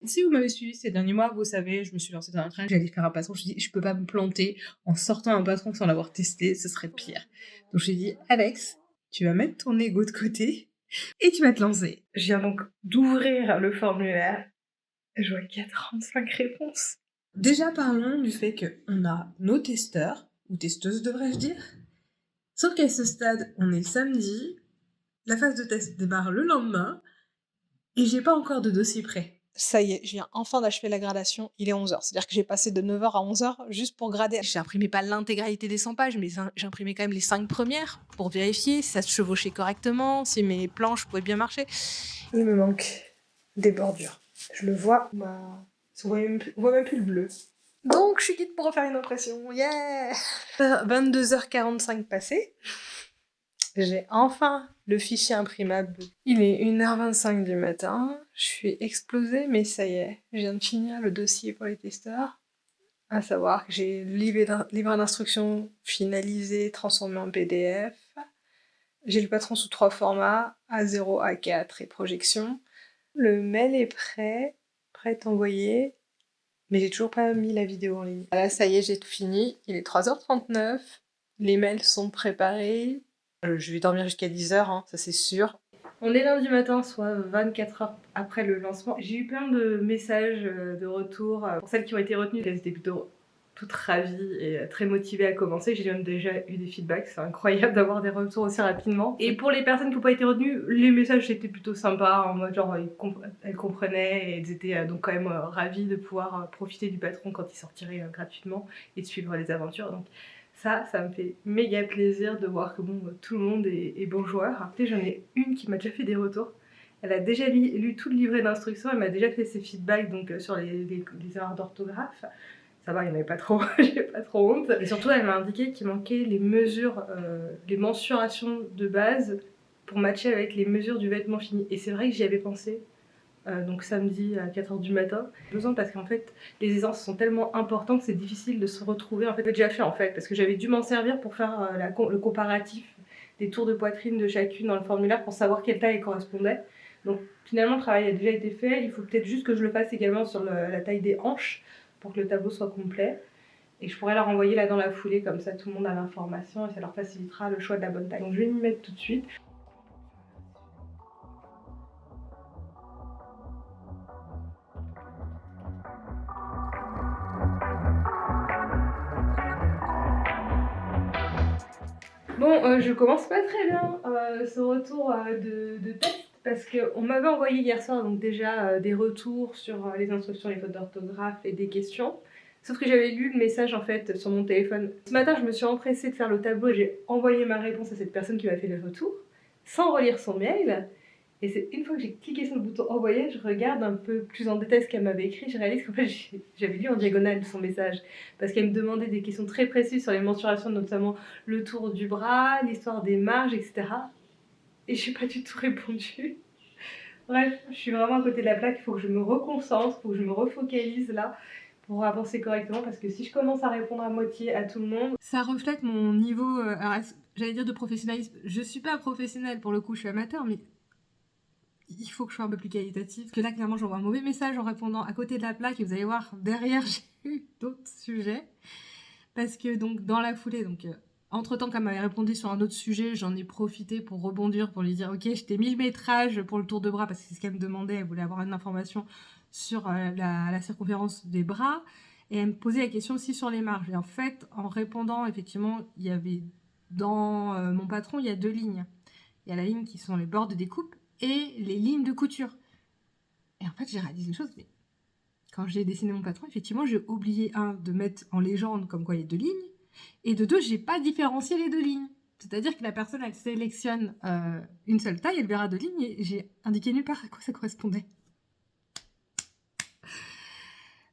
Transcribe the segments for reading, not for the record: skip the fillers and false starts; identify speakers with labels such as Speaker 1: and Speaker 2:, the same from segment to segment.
Speaker 1: Si vous m'avez suivi ces derniers mois, vous savez, je me suis lancée dans un train, j'allais faire un patron. Je me suis dit, je peux pas me planter en sortant un patron sans l'avoir testé, ce serait pire. Donc j'ai dit, Alex, tu vas mettre ton ego de côté et tu vas te lancer.
Speaker 2: Je viens donc d'ouvrir le formulaire. Je vois qu'il y a 35 réponses.
Speaker 1: Déjà, parlons du fait qu'on a nos testeurs, ou testeuses devrais-je dire. Sauf qu'à ce stade, on est samedi, la phase de test démarre le lendemain, et j'ai pas encore de dossier prêt.
Speaker 2: Ça y est, je viens enfin d'achever la gradation, il est 11h. C'est-à-dire que j'ai passé de 9h à 11h juste pour grader. J'ai imprimé pas l'intégralité des 100 pages, mais j'ai imprimé quand même les 5 premières pour vérifier si ça se chevauchait correctement, si mes planches pouvaient bien marcher. Il me manque des bordures. Je le vois, on voit même plus le bleu. Donc je suis quitte pour refaire une impression, yeah 22h45 passées. J'ai enfin le fichier imprimable. Il est 1h25 du matin. Je suis explosée, mais ça y est. Je viens de finir le dossier pour les testeurs. À savoir que j'ai livre d'instructions finalisé, transformé en PDF. J'ai le patron sous 3 formats, A0, A4 et projection. Le mail est prêt à envoyer, mais j'ai toujours pas mis la vidéo en ligne. Là, ça y est, j'ai tout fini. Il est 3h39. Les mails sont préparés. Je vais dormir jusqu'à 10h, hein, ça c'est sûr. On est lundi matin, soit 24 heures après le lancement. J'ai eu plein de messages de retour. Pour celles qui ont été retenues, elles étaient plutôt toutes ravies et très motivées à commencer. J'ai même déjà eu des feedbacks, c'est incroyable d'avoir des retours aussi rapidement. Et pour les personnes qui n'ont pas été retenues, les messages étaient plutôt sympas, en mode genre elles comprenaient et elles étaient donc quand même ravies de pouvoir profiter du patron quand il sortirait gratuitement et de suivre les aventures. Donc ça me fait méga plaisir de voir que bon, tout le monde est bon joueur. J'en ai une qui m'a déjà fait des retours. Elle a déjà lu tout le livret d'instructions, elle m'a déjà fait ses feedbacks donc, sur les erreurs d'orthographe. Ça va, il n'y en avait pas trop, j'ai pas trop honte. Et surtout, elle m'a indiqué qu'il manquait les mesures, les mensurations de base pour matcher avec les mesures du vêtement fini. Et c'est vrai que j'y avais pensé. Donc samedi à 4h du matin. J'ai besoin parce qu'en fait les aisances sont tellement importantes que c'est difficile de se retrouver. En fait j'ai déjà fait en fait parce que j'avais dû m'en servir pour faire le comparatif des tours de poitrine de chacune dans le formulaire pour savoir quelle taille correspondait. Donc finalement le travail a déjà été fait, il faut peut-être juste que je le fasse également sur la taille des hanches pour que le tableau soit complet. Et je pourrais leur envoyer là dans la foulée, comme ça tout le monde a l'information et ça leur facilitera le choix de la bonne taille. Donc je vais m'y mettre tout de suite. Bon, je commence pas très bien ce retour de test parce qu'on m'avait envoyé hier soir donc déjà des retours sur les instructions, les fautes d'orthographe et des questions. Sauf que j'avais lu le message en fait sur mon téléphone. Ce matin, je me suis empressée de faire le tableau et j'ai envoyé ma réponse à cette personne qui m'a fait le retour sans relire son mail. Et c'est une fois que j'ai cliqué sur le bouton envoyer, je regarde un peu plus en détail ce qu'elle m'avait écrit, je réalise qu'en fait j'avais lu en diagonale son message parce qu'elle me demandait des questions très précises sur les mensurations, notamment le tour du bras, l'histoire des marges, etc. Et j'ai pas du tout répondu. Bref, je suis vraiment à côté de la plaque, il faut que je me reconcentre, il faut que je me refocalise là pour avancer correctement parce que si je commence à répondre à moitié à tout le monde,
Speaker 1: ça reflète mon niveau, alors, j'allais dire de professionnalisme. Je suis pas professionnelle pour le coup, je suis amateur, mais il faut que je sois un peu plus qualitative. Parce que là, clairement, j'envoie un mauvais message en répondant à côté de la plaque et vous allez voir, derrière, j'ai eu d'autres sujets. Parce que donc, dans la foulée, donc, entre-temps, qu'elle m'avait répondu sur un autre sujet, j'en ai profité pour rebondir, pour lui dire, ok, je t'ai mis le métrage pour le tour de bras, parce que c'est ce qu'elle me demandait, elle voulait avoir une information sur la circonférence des bras. Et elle me posait la question aussi sur les marges. Et en fait, en répondant, effectivement, il y avait dans mon patron, il y a 2 lignes. Il y a la ligne qui sont les bords de découpe et les lignes de couture. Et en fait, j'ai réalisé une chose, mais quand j'ai dessiné mon patron, effectivement, j'ai oublié, de mettre en légende comme quoi il y a 2 lignes, et de 2, j'ai pas différencié les 2 lignes. C'est-à-dire que la personne, elle sélectionne une seule taille, elle verra 2 lignes, et j'ai indiqué nulle part à quoi ça correspondait.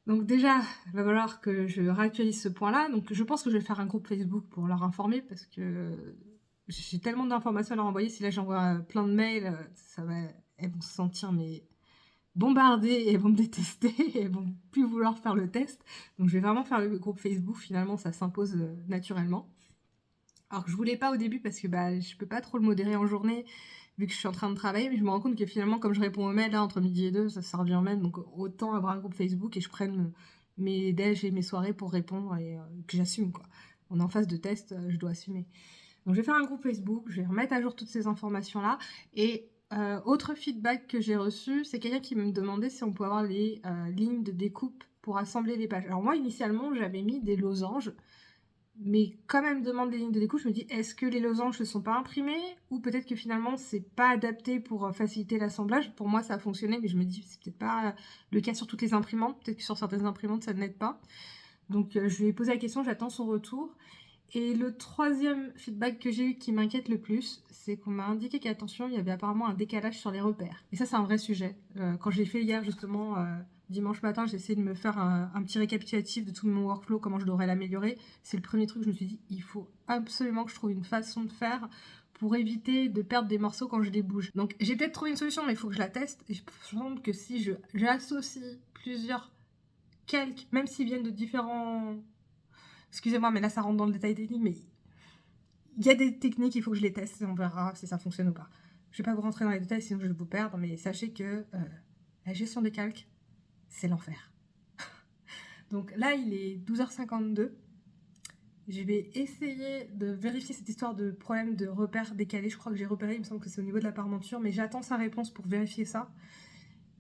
Speaker 1: Donc déjà, il va falloir que je réactualise ce point-là. Donc je pense que je vais faire un groupe Facebook pour leur informer, parce que j'ai tellement d'informations à leur envoyer. Si là j'envoie plein de mails, elles vont se sentir bombardées et elles vont me détester et elles vont plus vouloir faire le test. Donc je vais vraiment faire le groupe Facebook. Finalement, ça s'impose naturellement. Alors que je voulais pas au début parce que je peux pas trop le modérer en journée. vu que je suis en train de travailler, mais je me rends compte que finalement, comme je réponds aux mails, là, entre midi et 2, ça revient au même, donc autant avoir un groupe Facebook et je prenne mes déj et mes soirées pour répondre et que j'assume, quoi. On est en phase de test, je dois assumer. Donc je vais faire un groupe Facebook, je vais remettre à jour toutes ces informations-là. Et autre feedback que j'ai reçu, c'est quelqu'un qui me demandait si on pouvait avoir les lignes de découpe pour assembler les pages. Alors moi, initialement, j'avais mis des losanges, mais quand elle me demande des lignes de découpe, je me dis, est-ce que les losanges ne sont pas imprimés ou peut-être que finalement, c'est pas adapté pour faciliter l'assemblage. Pour moi, ça a fonctionné, mais je me dis, c'est peut-être pas le cas sur toutes les imprimantes. Peut-être que sur certaines imprimantes, ça n'aide pas. Donc je lui ai posé la question, j'attends son retour. Et le troisième feedback que j'ai eu qui m'inquiète le plus, c'est qu'on m'a indiqué qu'attention, il y avait apparemment un décalage sur les repères. Et ça, c'est un vrai sujet. Quand j'ai fait hier, justement, dimanche matin, j'ai essayé de me faire un petit récapitulatif de tout mon workflow, comment je devrais l'améliorer. C'est le premier truc que je me suis dit, il faut absolument que je trouve une façon de faire pour éviter de perdre des morceaux quand je les bouge. Donc j'ai peut-être trouvé une solution, mais il faut que je la teste. Et je pense que si j'associe plusieurs calques, même s'ils viennent de différents... Excusez-moi, mais là, ça rentre dans le détail technique, mais il y a des techniques, il faut que je les teste et on verra si ça fonctionne ou pas. Je vais pas vous rentrer dans les détails, sinon je vais vous perdre, mais sachez que la gestion des calques, c'est l'enfer. Donc là, il est 12h52. Je vais essayer de vérifier cette histoire de problème de repères décalés. Je crois que j'ai repéré, il me semble que c'est au niveau de la parmenture, mais j'attends sa réponse pour vérifier ça.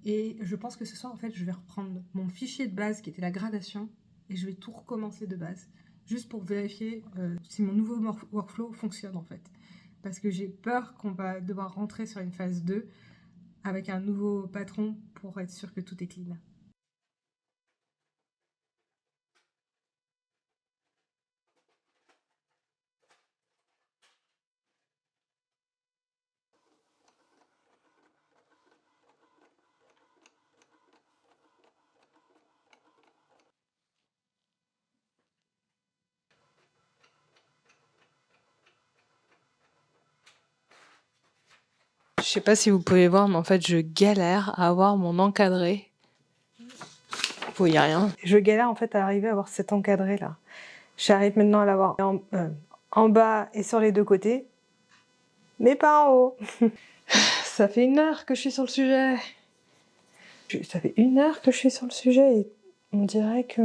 Speaker 1: Et je pense que ce soir, en fait, je vais reprendre mon fichier de base qui était la gradation et je vais tout recommencer de base, juste pour vérifier si mon nouveau workflow fonctionne en fait. Parce que j'ai peur qu'on va devoir rentrer sur une phase 2 avec un nouveau patron pour être sûr que tout est clean.
Speaker 2: Je sais pas si vous pouvez voir, mais en fait, je galère à avoir mon encadré. Vous voyez rien. Je galère en fait à arriver à avoir cet encadré là. J'arrive maintenant à l'avoir en bas et sur les deux côtés, mais pas en haut. Ça fait 1 heure que je suis sur le sujet. Ça fait 1 heure que je suis sur le sujet et on dirait que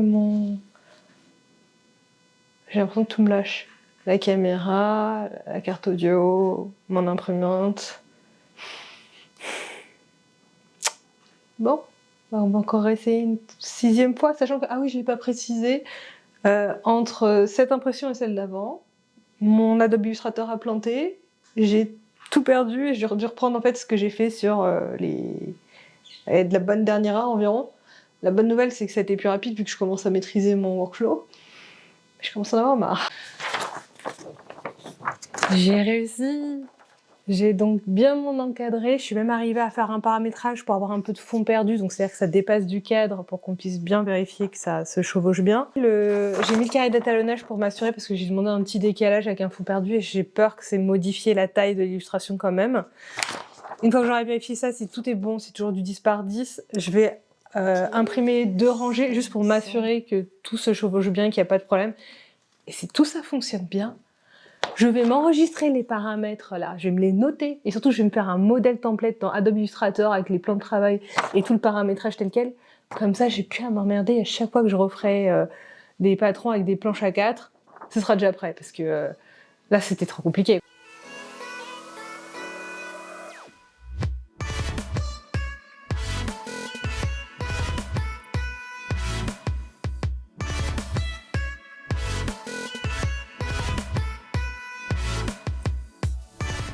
Speaker 2: j'ai l'impression que tout me lâche. La caméra, la carte audio, mon imprimante. Bon, on va encore essayer une 6e fois, sachant que, ah oui, je l'ai pas précisé, entre cette impression et celle d'avant, mon Adobe Illustrator a planté, j'ai tout perdu et j'ai dû reprendre en fait ce que j'ai fait sur de la bonne dernière heure environ. La bonne nouvelle, c'est que ça a été plus rapide vu que je commence à maîtriser mon workflow. Je commence à en avoir marre. J'ai réussi. J'ai donc bien mon encadré. Je suis même arrivée à faire un paramétrage pour avoir un peu de fond perdu. Donc c'est-à-dire que ça dépasse du cadre pour qu'on puisse bien vérifier que ça se chevauche bien. J'ai mis le carré d'étalonnage pour m'assurer parce que j'ai demandé un petit décalage avec un fond perdu et j'ai peur que c'est modifier la taille de l'illustration quand même. Une fois que j'aurai vérifié ça, si tout est bon, c'est toujours du 10 par 10, je vais imprimer 2 rangées juste pour m'assurer que tout se chevauche bien, qu'il n'y a pas de problème. Et si tout ça fonctionne bien, je vais m'enregistrer les paramètres là, je vais me les noter et surtout je vais me faire un modèle template dans Adobe Illustrator avec les plans de travail et tout le paramétrage tel quel. Comme ça, j'ai plus à m'emmerder à chaque fois que je referai des patrons avec des planches A4. Ce sera déjà prêt parce que là, c'était trop compliqué.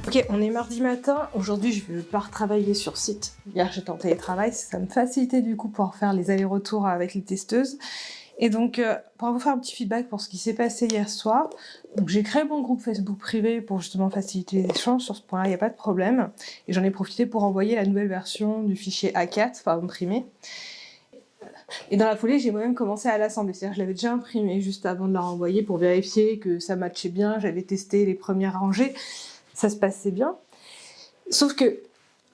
Speaker 2: Ok, on est mardi matin. Aujourd'hui, je vais pas retravailler sur site. Hier, j'étais en télétravail. Ça me facilitait du coup pour faire les allers-retours avec les testeuses. Et donc, pour vous faire un petit feedback pour ce qui s'est passé hier soir, donc j'ai créé mon groupe Facebook privé pour justement faciliter les échanges. Sur ce point-là, il n'y a pas de problème. Et j'en ai profité pour envoyer la nouvelle version du fichier A4, enfin imprimé. Et dans la foulée, j'ai moi-même commencé à l'assembler. C'est-à-dire que je l'avais déjà imprimé juste avant de la renvoyer pour vérifier que ça matchait bien. J'avais testé les premières rangées. Ça se passait bien. Sauf que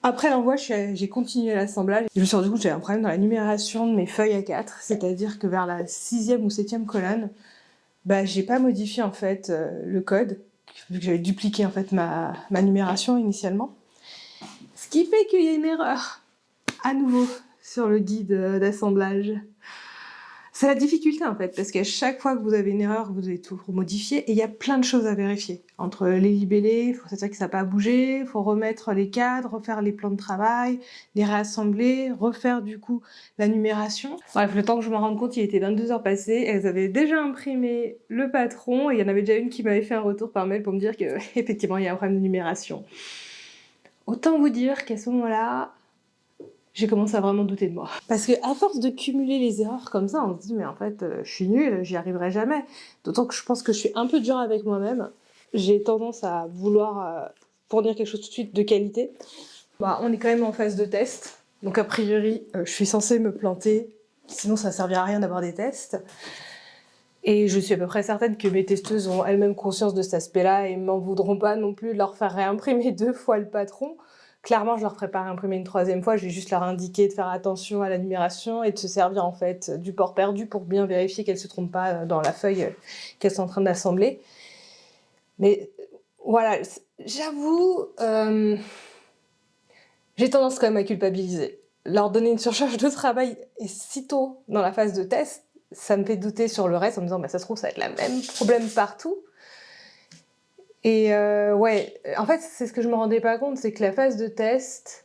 Speaker 2: après l'envoi, j'ai continué l'assemblage. Je me suis rendu compte que j'avais un problème dans la numération de mes feuilles A4, c'est-à-dire que vers la 6e ou 7e colonne, j'ai pas modifié en fait le code, vu que j'avais dupliqué en fait ma numération initialement. Ce qui fait qu'il y a une erreur, à nouveau, sur le guide d'assemblage. C'est la difficulté en fait, parce qu'à chaque fois que vous avez une erreur, vous devez tout modifier et il y a plein de choses à vérifier. Entre les libellés, il faut s'assurer que ça n'a pas bougé, il faut remettre les cadres, refaire les plans de travail, les réassembler, refaire du coup la numération. Bref, le temps que je me rende compte, il était 22h passées, elles avaient déjà imprimé le patron et il y en avait déjà une qui m'avait fait un retour par mail pour me dire que effectivement il y a un problème de numération. Autant vous dire qu'à ce moment-là, j'ai commencé à vraiment douter de moi. Parce que à force de cumuler les erreurs comme ça, on se dit mais en fait je suis nulle, j'y arriverai jamais. D'autant que je pense que je suis un peu dure avec moi-même. J'ai tendance à vouloir fournir quelque chose tout de suite de qualité. Bah, on est quand même en phase de test, donc a priori je suis censée me planter, sinon ça ne servira à rien d'avoir des tests. Et je suis à peu près certaine que mes testeuses ont elles-mêmes conscience de cet aspect-là et m'en voudront pas non plus de leur faire réimprimer 2 fois le patron. Clairement, je leur ferai pas réimprimer une 3e fois, je vais juste leur indiquer de faire attention à la numération et de se servir en fait du port perdu pour bien vérifier qu'elles se trompent pas dans la feuille qu'elles sont en train d'assembler. Mais voilà, j'avoue, j'ai tendance quand même à culpabiliser. Leur donner une surcharge de travail et si tôt dans la phase de test, ça me fait douter sur le reste en me disant bah, ça se trouve ça va être le même problème partout. Et ouais, en fait, c'est ce que je me rendais pas compte, c'est que la phase de test,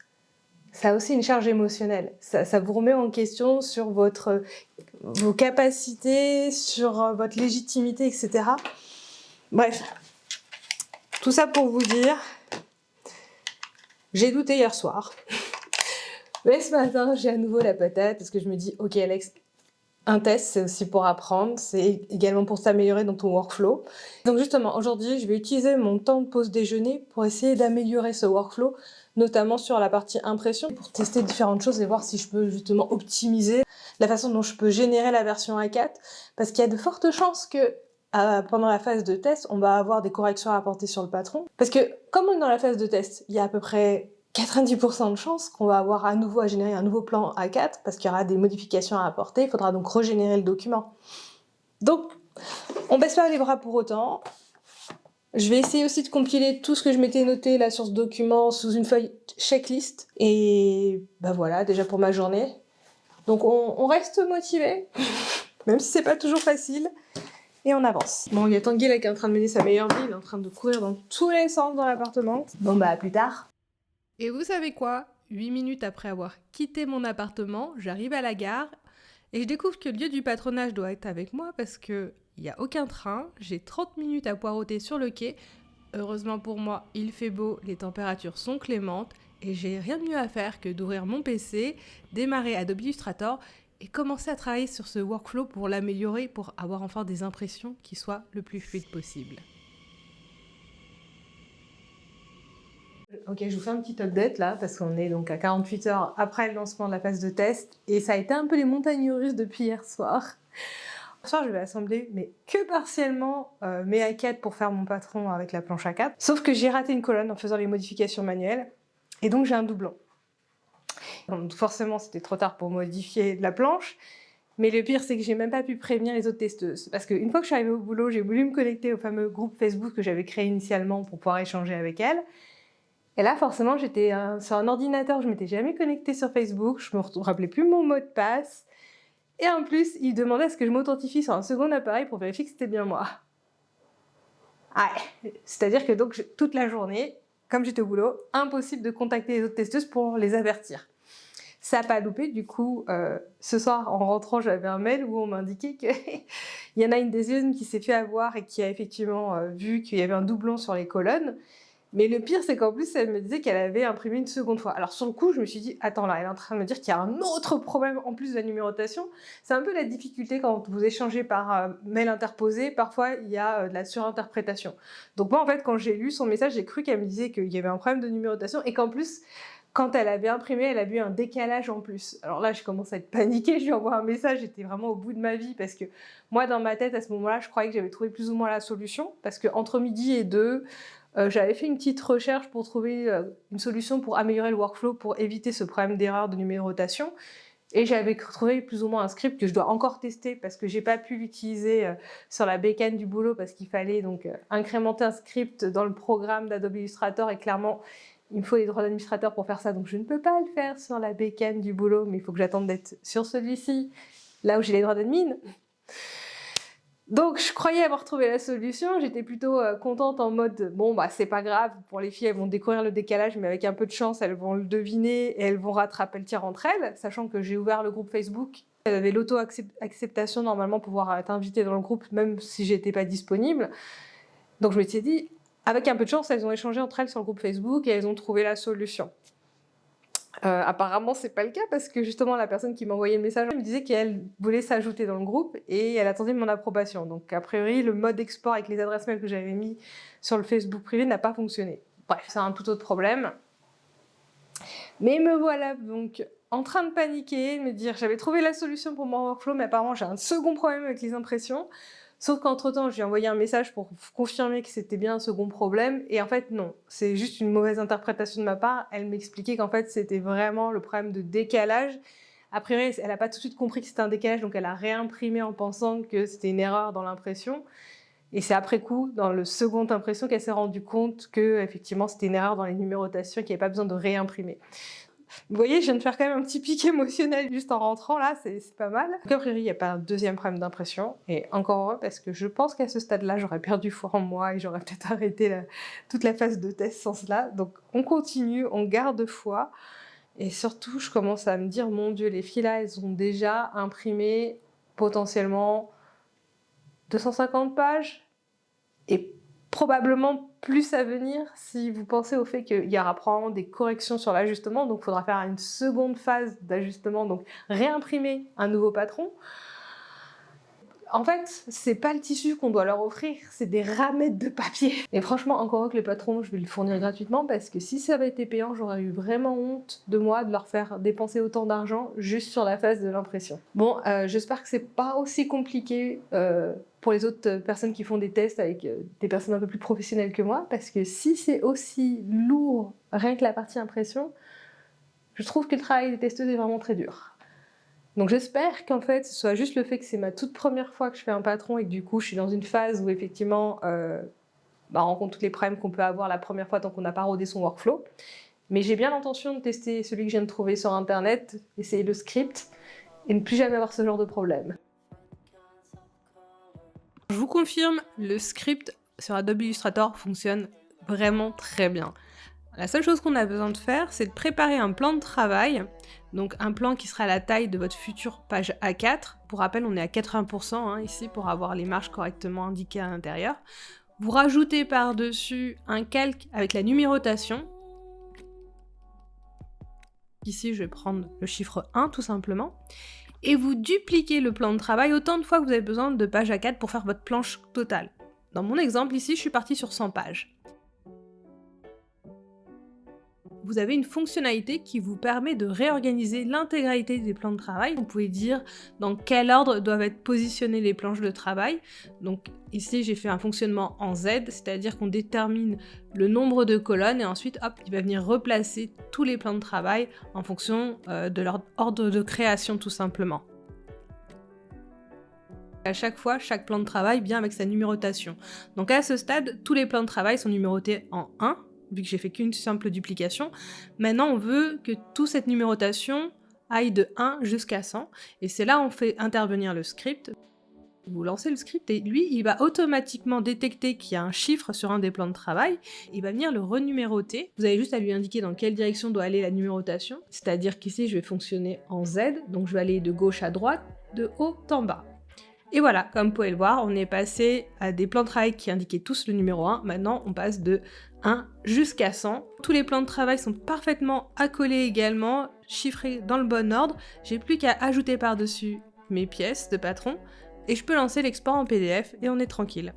Speaker 2: ça a aussi une charge émotionnelle. Ça vous remet en question sur vos capacités, sur votre légitimité, etc. Bref, tout ça pour vous dire, j'ai douté hier soir. Mais ce matin, j'ai à nouveau la patate parce que je me dis, ok Alex, un test, c'est aussi pour apprendre, c'est également pour s'améliorer dans ton workflow. Donc justement, aujourd'hui, je vais utiliser mon temps de pause déjeuner pour essayer d'améliorer ce workflow, notamment sur la partie impression, pour tester différentes choses et voir si je peux justement optimiser la façon dont je peux générer la version A4, parce qu'il y a de fortes chances que pendant la phase de test, on va avoir des corrections à apporter sur le patron. Parce que comme on est dans la phase de test, il y a à peu près 90% de chances qu'on va avoir à nouveau à générer un nouveau plan A4 parce qu'il y aura des modifications à apporter, il faudra donc régénérer le document. Donc, on baisse pas les bras pour autant. Je vais essayer aussi de compiler tout ce que je m'étais noté là sur ce document sous une feuille checklist. Et bah voilà, déjà pour ma journée. Donc on reste motivé, même si c'est pas toujours facile. Et on avance. Bon, il y a Tanguy là qui est en train de mener sa meilleure vie, il est en train de courir dans tous les sens dans l'appartement. Bon bah à plus tard.
Speaker 1: Et vous savez quoi? 8 minutes après avoir quitté mon appartement, j'arrive à la gare et je découvre que le lieu du patronage doit être avec moi parce qu'il n'y a aucun train, j'ai 30 minutes à poireauter sur le quai. Heureusement pour moi, il fait beau, les températures sont clémentes et j'ai rien de mieux à faire que d'ouvrir mon PC, démarrer Adobe Illustrator et commencer à travailler sur ce workflow pour l'améliorer, pour avoir enfin des impressions qui soient le plus fluides possible.
Speaker 2: Ok, je vous fais un petit update là, parce qu'on est donc à 48 heures après le lancement de la phase de test, et ça a été un peu les montagnes russes depuis hier soir. Ce soir, je vais assembler, mais que partiellement, mes A4 pour faire mon patron avec la planche A4, sauf que j'ai raté une colonne en faisant les modifications manuelles, et donc j'ai un doublon. Donc forcément, c'était trop tard pour modifier la planche, mais le pire, c'est que j'ai même pas pu prévenir les autres testeuses, parce qu'une fois que je suis arrivée au boulot, j'ai voulu me connecter au fameux groupe Facebook que j'avais créé initialement pour pouvoir échanger avec elles. Et là, forcément, j'étais sur un ordinateur, je m'étais jamais connectée sur Facebook, je me rappelais plus mon mot de passe. Et en plus, il demandait à ce que je m'authentifie sur un second appareil pour vérifier que c'était bien moi. Ouais, c'est-à-dire que donc, toute la journée, comme j'étais au boulot, impossible de contacter les autres testeuses pour les avertir. Ça n'a pas loupé, du coup, ce soir, en rentrant, j'avais un mail où on m'indiquait qu'il y en a une des unes qui s'est fait avoir et qui a effectivement vu qu'il y avait un doublon sur les colonnes. Mais le pire, c'est qu'en plus, elle me disait qu'elle avait imprimé une seconde fois. Alors sur le coup, je me suis dit, attends là, elle est en train de me dire qu'il y a un autre problème en plus de la numérotation. C'est un peu la difficulté quand vous échangez par mail interposé. Parfois, il y a de la surinterprétation. Donc moi, en fait, quand j'ai lu son message, j'ai cru qu'elle me disait qu'il y avait un problème de numérotation et qu'en plus, quand elle avait imprimé, elle a vu un décalage en plus. Alors là, je commence à être paniquée, je lui envoie un message, j'étais vraiment au bout de ma vie parce que moi, dans ma tête, à ce moment-là, je croyais que j'avais trouvé plus ou moins la solution parce qu'entre midi et 2, j'avais fait une petite recherche pour trouver une solution pour améliorer le workflow, pour éviter ce problème d'erreur de numérotation. Et j'avais trouvé plus ou moins un script que je dois encore tester parce que j'ai pas pu l'utiliser sur la bécane du boulot parce qu'il fallait donc incrémenter un script dans le programme d'Adobe Illustrator et clairement, il me faut les droits d'administrateur pour faire ça, donc je ne peux pas le faire sur la bécane du boulot, mais il faut que j'attende d'être sur celui-ci, là où j'ai les droits d'admin. Donc je croyais avoir trouvé la solution, j'étais plutôt contente en mode bon bah c'est pas grave, pour les filles elles vont découvrir le décalage mais avec un peu de chance elles vont le deviner et elles vont rattraper le tir entre elles, sachant que j'ai ouvert le groupe Facebook, elles avaient l'auto-acceptation normalement pour pouvoir être invitées dans le groupe même si j'étais pas disponible. Donc je me suis dit, avec un peu de chance elles ont échangé entre elles sur le groupe Facebook et elles ont trouvé la solution. Apparemment, c'est pas le cas parce que justement, la personne qui m'a envoyé le message me disait qu'elle voulait s'ajouter dans le groupe et elle attendait mon approbation. Donc, a priori, le mode export avec les adresses mail que j'avais mis sur le Facebook privé n'a pas fonctionné. Bref, c'est un tout autre problème. Mais me voilà donc en train de paniquer, de me dire j'avais trouvé la solution pour mon workflow, mais apparemment j'ai un second problème avec les impressions. Sauf qu'entre-temps, je lui ai envoyé un message pour confirmer que c'était bien un second problème. Et en fait, non. C'est juste une mauvaise interprétation de ma part. Elle m'expliquait qu'en fait, c'était vraiment le problème de décalage. A priori, elle n'a pas tout de suite compris que c'était un décalage, donc elle a réimprimé en pensant que c'était une erreur dans l'impression. Et c'est après coup, dans le second impression, qu'elle s'est rendue compte que effectivement, c'était une erreur dans les numérotations et qu'il n'y avait pas besoin de réimprimer. Vous voyez, je viens de faire quand même un petit pic émotionnel juste en rentrant, là, c'est pas mal. Donc, a priori, il n'y a pas un deuxième problème d'impression, et encore heureux, parce que je pense qu'à ce stade-là, j'aurais perdu foi en moi, et j'aurais peut-être arrêté toute la phase de test sans cela. Donc, on continue, on garde foi, et surtout, je commence à me dire, mon Dieu, les filles là, elles ont déjà imprimé potentiellement 250 pages, et probablement plus à venir si vous pensez au fait qu'il y aura probablement des corrections sur l'ajustement, donc il faudra faire une seconde phase d'ajustement, donc réimprimer un nouveau patron. En fait, c'est pas le tissu qu'on doit leur offrir, c'est des ramettes de papier. Et franchement, encore que les patrons, je vais le fournir gratuitement parce que si ça avait été payant, j'aurais eu vraiment honte de moi de leur faire dépenser autant d'argent juste sur la phase de l'impression. Bon, j'espère que c'est pas aussi compliqué pour les autres personnes qui font des tests avec des personnes un peu plus professionnelles que moi, parce que si c'est aussi lourd, rien que la partie impression, je trouve que le travail des testeuses est vraiment très dur. Donc j'espère qu'en fait ce soit juste le fait que c'est ma toute première fois que je fais un patron et que du coup je suis dans une phase où effectivement on rencontre tous les problèmes qu'on peut avoir la première fois tant qu'on n'a pas rodé son workflow. Mais j'ai bien l'intention de tester celui que je viens de trouver sur internet, essayer le script et ne plus jamais avoir ce genre de problème. Je vous confirme, le script sur Adobe Illustrator fonctionne vraiment très bien. La seule chose qu'on a besoin de faire, c'est de préparer un plan de travail, donc un plan qui sera à la taille de votre future page A4. Pour rappel, on est à 80% ici pour avoir les marges correctement indiquées à l'intérieur. Vous rajoutez par-dessus un calque avec la numérotation. Ici, je vais prendre le chiffre 1 tout simplement. Et vous dupliquez le plan de travail autant de fois que vous avez besoin de page A4 pour faire votre planche totale. Dans mon exemple, ici, je suis partie sur 100 pages. Vous avez une fonctionnalité qui vous permet de réorganiser l'intégralité des plans de travail. Vous pouvez dire dans quel ordre doivent être positionnées les planches de travail. Donc ici, j'ai fait un fonctionnement en Z, c'est-à-dire qu'on détermine le nombre de colonnes et ensuite, hop, il va venir replacer tous les plans de travail en fonction de leur ordre de création tout simplement. À chaque fois, chaque plan de travail vient avec sa numérotation. Donc à ce stade, tous les plans de travail sont numérotés en 1, vu que j'ai fait qu'une simple duplication. Maintenant, on veut que toute cette numérotation aille de 1 jusqu'à 100, et c'est là où on fait intervenir le script. Vous lancez le script et lui, il va automatiquement détecter qu'il y a un chiffre sur un des plans de travail, il va venir le renuméroter. Vous avez juste à lui indiquer dans quelle direction doit aller la numérotation, c'est-à-dire qu'ici, je vais fonctionner en Z, donc je vais aller de gauche à droite, de haut en bas. Et voilà, comme vous pouvez le voir, on est passé à des plans de travail qui indiquaient tous le numéro 1. Maintenant, on passe de 1 jusqu'à 100. Tous les plans de travail sont parfaitement accolés également, chiffrés dans le bon ordre. J'ai plus qu'à ajouter par-dessus mes pièces de patron et je peux lancer l'export en PDF et on est tranquille.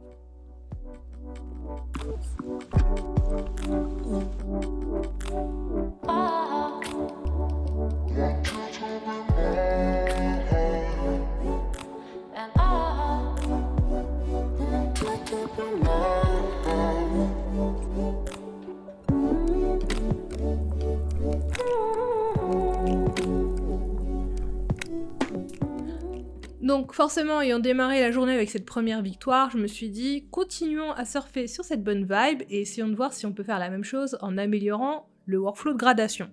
Speaker 2: Donc forcément, ayant démarré la journée avec cette première victoire, je me suis dit, continuons à surfer sur cette bonne vibe et essayons de voir si on peut faire la même chose en améliorant le workflow de gradation.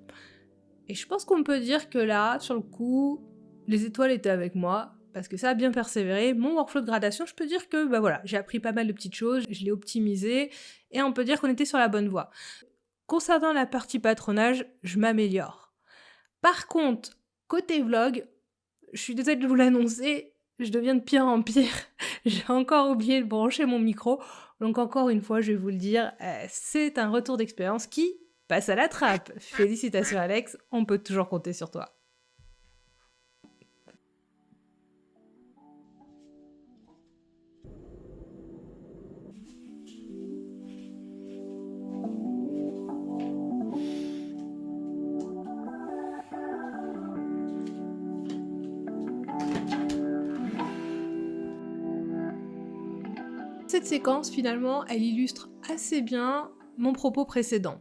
Speaker 2: Et je pense qu'on peut dire que là, sur le coup, les étoiles étaient avec moi, parce que ça a bien persévéré. Mon workflow de gradation, je peux dire que bah voilà, j'ai appris pas mal de petites choses, je l'ai optimisé, et on peut dire qu'on était sur la bonne voie. Concernant la partie patronage, je m'améliore. Par contre, côté vlog, je suis désolée de vous l'annoncer, je deviens de pire en pire. J'ai encore oublié de brancher mon micro, donc encore une fois, je vais vous le dire, c'est un retour d'expérience qui passe à la trappe. Félicitations Alex, on peut toujours compter sur toi. Cette séquence, finalement, elle illustre assez bien mon propos précédent.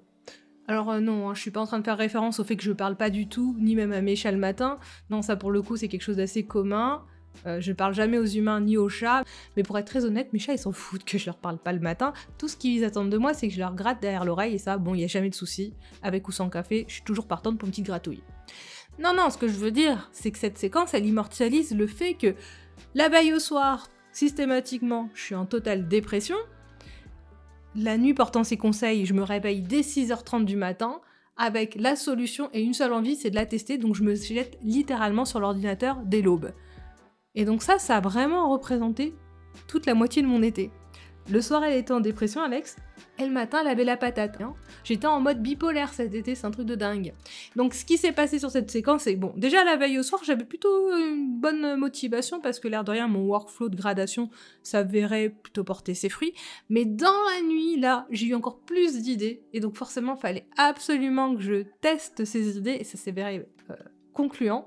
Speaker 2: Alors non, je suis pas en train de faire référence au fait que je parle pas du tout, ni même à mes chats le matin. Non, ça pour le coup, c'est quelque chose d'assez commun. Je parle jamais aux humains ni aux chats, mais pour être très honnête, mes chats ils s'en foutent que je leur parle pas le matin. Tout ce qu'ils attendent de moi, c'est que je leur gratte derrière l'oreille, et ça, bon, y a jamais de souci. Avec ou sans café, je suis toujours partante pour une petite gratouille. Non, ce que je veux dire, c'est que cette séquence, elle immortalise le fait que la veille au soir, systématiquement, je suis en totale dépression. La nuit portant ces conseils, je me réveille dès 6h30 du matin, avec la solution et une seule envie, c'est de la tester, donc je me jette littéralement sur l'ordinateur dès l'aube. Et donc ça a vraiment représenté toute la moitié de mon été. Le soir, elle était en dépression, Alex, et le matin, elle avait la patate. J'étais en mode bipolaire cet été, c'est un truc de dingue. Donc ce qui s'est passé sur cette séquence, c'est que bon, déjà la veille au soir, j'avais plutôt une bonne motivation, parce que l'air de rien, mon workflow de gradation s'avérait plutôt porter ses fruits. Mais dans la nuit, là, j'ai eu encore plus d'idées, et donc forcément, il fallait absolument que je teste ces idées, et ça s'avérait concluant.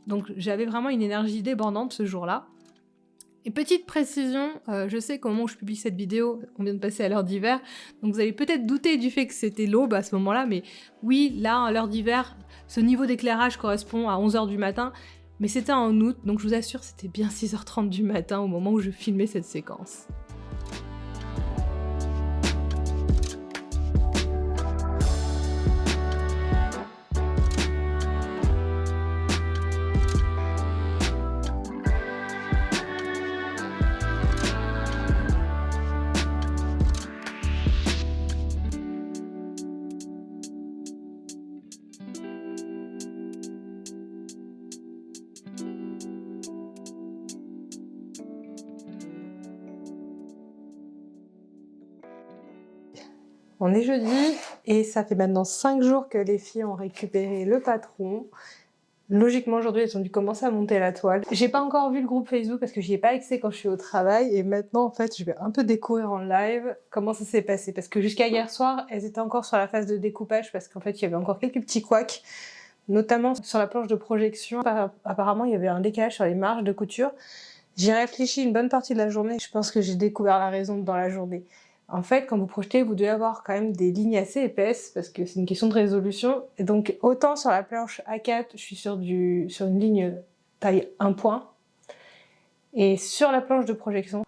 Speaker 2: Donc j'avais vraiment une énergie débordante ce jour-là. Et petite précision, je sais qu'au moment où je publie cette vidéo, on vient de passer à l'heure d'hiver, donc vous allez peut-être douter du fait que c'était l'aube à ce moment-là, mais oui, là, à l'heure d'hiver, ce niveau d'éclairage correspond à 11h du matin, mais c'était en août, donc je vous assure, c'était bien 6h30 du matin au moment où je filmais cette séquence. On est jeudi et ça fait maintenant 5 jours que les filles ont récupéré le patron. Logiquement, aujourd'hui, elles ont dû commencer à monter la toile. J'ai pas encore vu le groupe Facebook parce que j'y ai pas accès quand je suis au travail. Et maintenant, en fait, je vais un peu découvrir en live comment ça s'est passé. Parce que jusqu'à hier soir, elles étaient encore sur la phase de découpage parce qu'en fait, il y avait encore quelques petits couacs, notamment sur la planche de projection. Apparemment, il y avait un décalage sur les marges de couture. J'y réfléchis une bonne partie de la journée. Je pense que j'ai découvert la raison dans la journée. En fait, quand vous projetez, vous devez avoir quand même des lignes assez épaisses parce que c'est une question de résolution. Et donc, autant sur la planche A4, je suis sur une ligne taille 1 point. Et sur la planche de projection.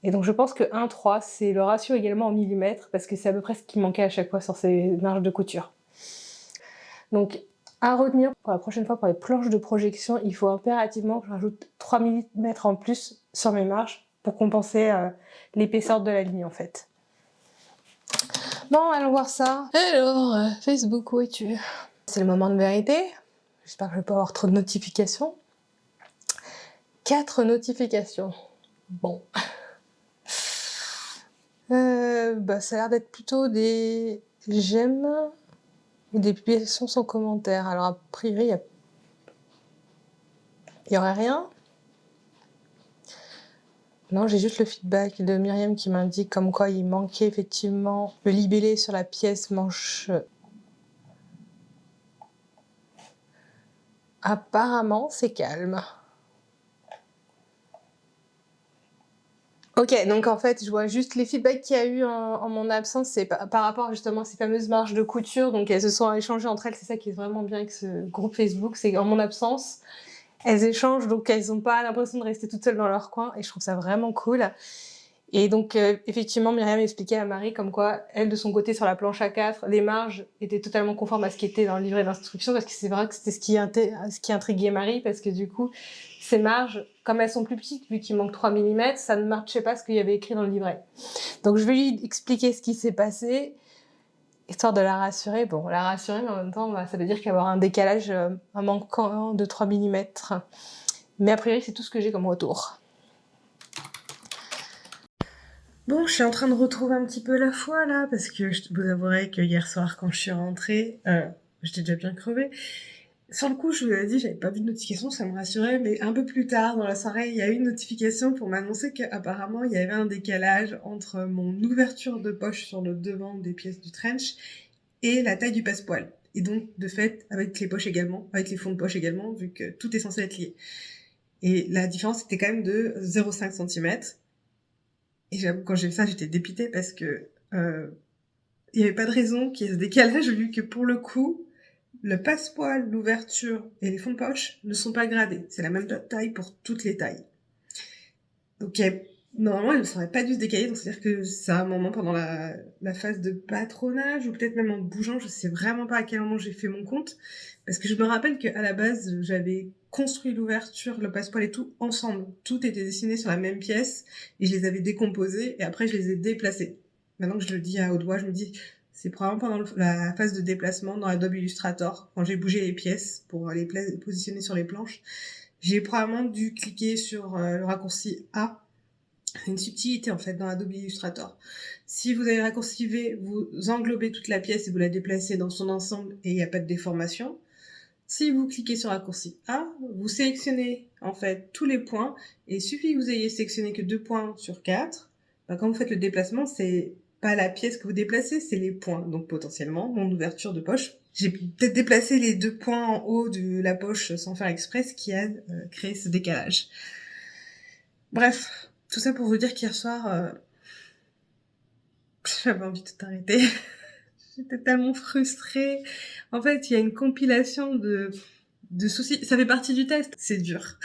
Speaker 2: Et donc, je pense que 1,3, c'est le ratio également en millimètres parce que c'est à peu près ce qui manquait à chaque fois sur ces marges de couture. Donc, à retenir pour la prochaine fois pour les planches de projection, il faut impérativement que je rajoute 3 mm en plus sur mes marges pour compenser l'épaisseur de la ligne en fait. Bon, allons voir ça. Alors, Facebook, où es-tu? C'est le moment de vérité. J'espère que je vais pas avoir trop de notifications. 4 notifications. Bon. Ça a l'air d'être plutôt des j'aime ou des publications sans commentaire. Alors, a priori, il y aurait rien. Non, j'ai juste le feedback de Myriam qui m'indique comme quoi il manquait effectivement le libellé sur la pièce manche. Apparemment, c'est calme. Ok, donc en fait, je vois juste les feedbacks qu'il y a eu en mon absence, c'est par rapport justement à ces fameuses marges de couture. Donc elles se sont échangées entre elles, c'est ça qui est vraiment bien avec ce groupe Facebook, c'est en mon absence. Elles échangent, donc elles n'ont pas l'impression de rester toutes seules dans leur coin, et je trouve ça vraiment cool. Et donc, effectivement, Myriam expliquait à Marie comme quoi, elle, de son côté, sur la planche A4, les marges étaient totalement conformes à ce qui était dans le livret d'instruction, parce que c'est vrai que c'était ce qui intriguait Marie, parce que du coup, ces marges, comme elles sont plus petites, vu qu'il manque 3 mm, ça ne matchait pas ce qu'il y avait écrit dans le livret. Donc, je vais lui expliquer ce qui s'est passé, histoire de la rassurer. Bon, la rassurer, mais en même temps, ça veut dire qu'il va y avoir un décalage, un manquant de 3 mm. Mais a priori, c'est tout ce que j'ai comme retour.
Speaker 1: Bon, je suis en train de retrouver un petit peu la foi là, parce que je vous avouerai que hier soir, quand je suis rentrée, j'étais déjà bien crevée. Sur le coup, je vous l'ai dit, j'avais pas vu de notification, ça me rassurait, mais un peu plus tard dans la soirée, il y a eu une notification pour m'annoncer qu'apparemment, il y avait un décalage entre mon ouverture de poche sur le devant des pièces du trench et la taille du passepoil. Et donc, de fait, avec les poches également, avec les fonds de poche également, vu que tout est censé être lié. Et la différence était quand même de 0,5 cm. Et j'avoue, quand j'ai vu ça, j'étais dépitée parce que il y avait pas de raison qu'il y ait ce décalage, vu que pour le coup, le passepoil, l'ouverture et les fonds de poche ne sont pas gradés. C'est la même taille pour toutes les tailles. Donc normalement, il ne serait pas dû se décaler, donc c'est-à-dire que c'est un moment pendant la phase de patronage, ou peut-être même en bougeant, je sais vraiment pas à quel moment j'ai fait mon compte, parce que je me rappelle qu'à la base, j'avais construit l'ouverture, le passepoil et tout ensemble. Tout était dessiné sur la même pièce, et je les avais décomposés, et après je les ai déplacés. Maintenant que je le dis à haute voix, je me dis, c'est probablement pendant la phase de déplacement dans Adobe Illustrator, quand j'ai bougé les pièces pour les positionner sur les planches, j'ai probablement dû cliquer sur le raccourci A. C'est une subtilité en fait dans Adobe Illustrator. Si vous avez le raccourci V, vous englobez toute la pièce et vous la déplacez dans son ensemble et il n'y a pas de déformation. Si vous cliquez sur le raccourci A, vous sélectionnez en fait tous les points et il suffit que vous ayez sélectionné que 2 points sur 4. Quand vous faites le déplacement, c'est pas la pièce que vous déplacez, c'est les points. Donc potentiellement, mon ouverture de poche, j'ai peut-être déplacé les 2 points en haut de la poche sans faire exprès, ce qui a créé ce décalage. Bref, tout ça pour vous dire qu'hier soir, j'avais envie de tout arrêter. J'étais tellement frustrée. En fait, il y a une compilation de soucis. Ça fait partie du test. C'est dur.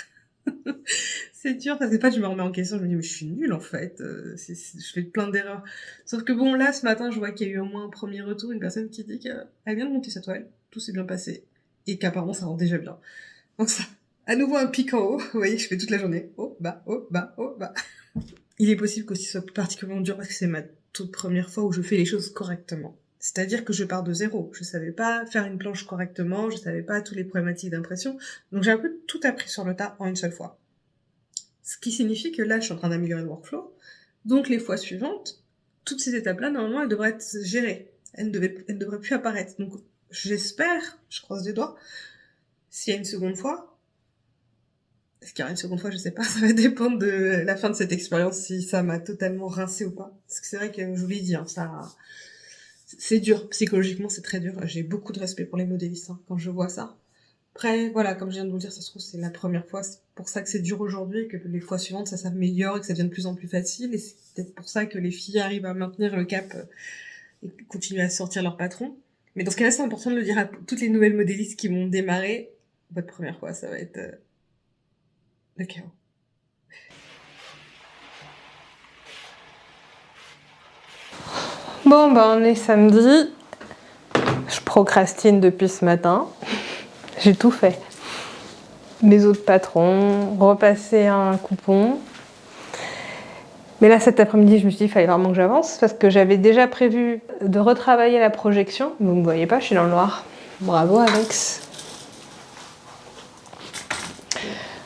Speaker 1: C'est dur parce que pas je me remets en question, je me dis mais je suis nulle en fait, je fais plein d'erreurs. Sauf que bon là ce matin je vois qu'il y a eu au moins un premier retour, une personne qui dit qu'elle vient de monter sa toile, tout s'est bien passé et qu'apparemment ça rend déjà bien. Donc ça, à nouveau un pic en haut, vous voyez je fais toute la journée, haut, bas, haut, bas, haut, bas. Il est possible qu'aussi ce soit particulièrement dur parce que c'est ma toute première fois où je fais les choses correctement. C'est-à-dire que je pars de zéro. Je savais pas faire une planche correctement, je savais pas toutes les problématiques d'impression, donc j'ai un peu tout appris sur le tas en une seule fois. Ce qui signifie que là, je suis en train d'améliorer le workflow. Donc, les fois suivantes, toutes ces étapes-là, normalement, elles devraient être gérées. Elles ne devraient plus apparaître. Donc, j'espère, je croise les doigts, s'il y a une seconde fois, est-ce qu'il y aura une seconde fois, je sais pas, ça va dépendre de la fin de cette expérience, si ça m'a totalement rincé ou pas. Parce que c'est vrai que, je vous l'ai dit, hein, c'est dur. Psychologiquement, c'est très dur. J'ai beaucoup de respect pour les modélistes, hein, quand je vois ça. Après, voilà, comme je viens de vous le dire, ça se trouve, c'est la première fois, c'est pour ça que c'est dur aujourd'hui, et que les fois suivantes, ça s'améliore, et que ça devient de plus en plus facile, et c'est peut-être pour ça que les filles arrivent à maintenir le cap, et continuer à sortir leur patron. Mais dans ce cas-là, c'est important de le dire à toutes les nouvelles modélistes qui vont démarrer. Votre première fois, ça va être le chaos.
Speaker 2: Bon, on est samedi. Je procrastine depuis ce matin. J'ai tout fait. Mes autres patrons, repasser un coupon. Mais là, cet après-midi, je me suis dit qu'il fallait vraiment que j'avance parce que j'avais déjà prévu de retravailler la projection. Vous ne me voyez pas, je suis dans le noir. Bravo, Alex.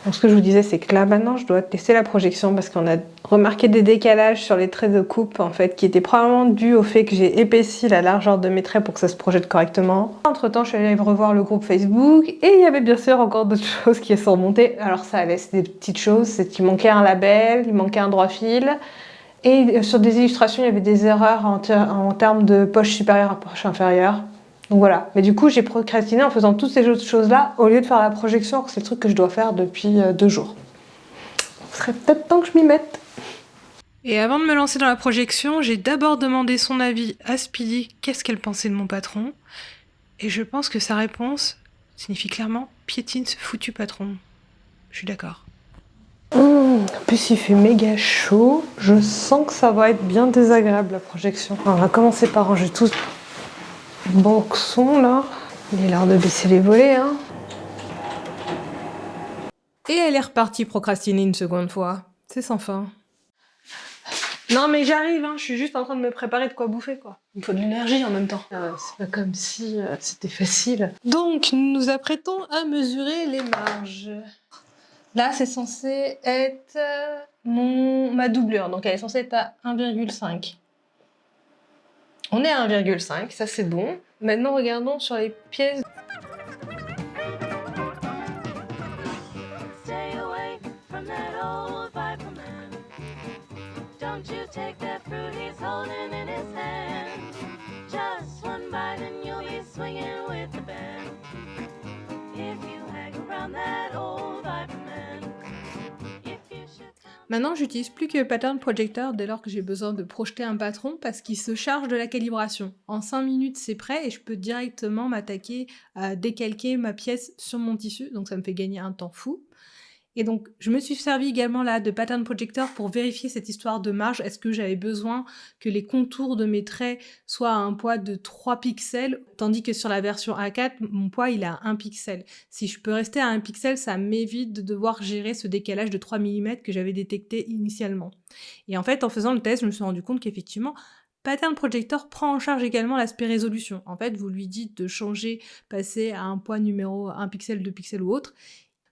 Speaker 2: Donc, ce que je vous disais, c'est que là, maintenant, je dois tester la projection parce qu'on a remarqué des décalages sur les traits de coupe, en fait, qui étaient probablement dus au fait que j'ai épaissi la largeur de mes traits pour que ça se projette correctement. Entre-temps, je suis allée revoir le groupe Facebook et il y avait bien sûr encore d'autres choses qui sont remontées. Alors, ça allait, c'est des petites choses, c'est qu'il manquait un label, il manquait un droit fil. Et sur des illustrations, il y avait des erreurs en termes de poche supérieure à poche inférieure. Donc voilà, mais du coup j'ai procrastiné en faisant toutes ces autres choses-là au lieu de faire la projection, c'est le truc que je dois faire depuis 2 jours. Il serait peut-être temps que je m'y mette. Et avant de me lancer dans la projection, j'ai d'abord demandé son avis à Speedy, qu'est-ce qu'elle pensait de mon patron. Et je pense que sa réponse signifie clairement « piétine ce foutu patron ». Je suis d'accord. En plus, il fait méga chaud. Je sens que ça va être bien désagréable la projection. On va commencer par ranger tout ce boxon là. Il est l'heure de baisser les volets, hein. Et elle est repartie procrastiner une seconde fois. C'est sans fin. Non mais j'arrive, hein. Je suis juste en train de me préparer de quoi bouffer, quoi. Il me faut de l'énergie en même temps. C'est pas comme si c'était facile. Donc, nous nous apprêtons à mesurer les marges. Là, c'est censé être ma doublure. Donc, elle est censée être à 1,5. On est à 1,5, ça c'est bon. Maintenant, regardons sur les pièces.
Speaker 3: Stay away from that old viper man. Don't you take that fruit he's holding in his hand. Just one bite and you'll be swinging with the band. If you hang around that old viper man. If you should come.
Speaker 2: Maintenant, j'utilise plus que Pattern Projector dès lors que j'ai besoin de projeter un patron parce qu'il se charge de la calibration. En 5 minutes, c'est prêt et je peux directement m'attaquer à décalquer ma pièce sur mon tissu, donc ça me fait gagner un temps fou. Et donc, je me suis servi également là de Pattern Projector pour vérifier cette histoire de marge. Est-ce que j'avais besoin que les contours de mes traits soient à un poids de 3 pixels, tandis que sur la version A4, mon poids il est à 1 pixel. Si je peux rester à 1 pixel, ça m'évite de devoir gérer ce décalage de 3 mm que j'avais détecté initialement. Et en fait, en faisant le test, je me suis rendu compte qu'effectivement, Pattern Projector prend en charge également l'aspect résolution. En fait, vous lui dites de changer, passer à un poids numéro 1 pixel, 2 pixels ou autre,